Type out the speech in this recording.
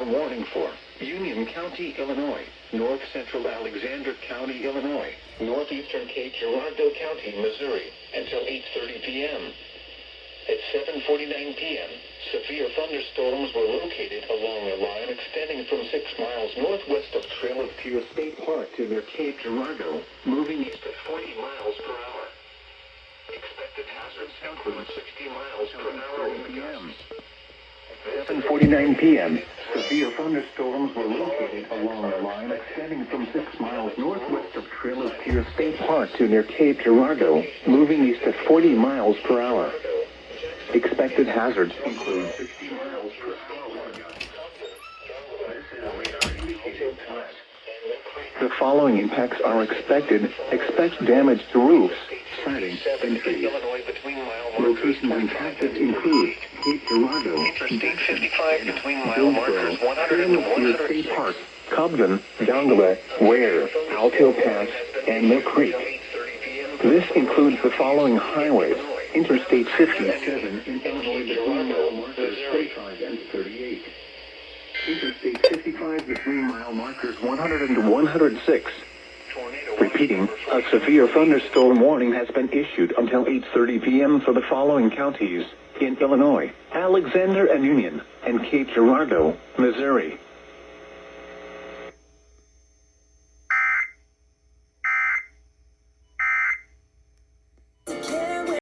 thunderstorm warning for Union County, Illinois, North Central Alexander County, Illinois, Northeastern Cape Girardeau County, Missouri, until 8:30 p.m. At 7:49 p.m., severe thunderstorms were located along a line extending from 6 miles northwest of Trail of Tears State Park to near Cape Girardeau, moving east at 40 miles per hour. Expected hazards include 60 miles per hour in gusts. At 7:49 p.m., severe thunderstorms were located along a line extending from 6 miles northwest of Trail of Tears State Park to near Cape Girardeau, moving east at 40 miles per hour. Expected hazards include 60 miles per hour. The following impacts are expected. Expect damage to roofs, siding, and trees. Locations impacted include Cape Girardeau, Interstate 55 between mile markers 100 and 106. State Park, Cobden, Dongola, Ware, Alto Pass, and Mill Creek. This includes the following highways: Interstate 57 in Illinois between mile markers 35 and 38. Interstate 55 between mile markers 100 and 106. Repeating, a severe thunderstorm warning has been issued until 8:30 p.m. for the following counties in Illinois: Alexander and Union, and Cape Girardeau, Missouri.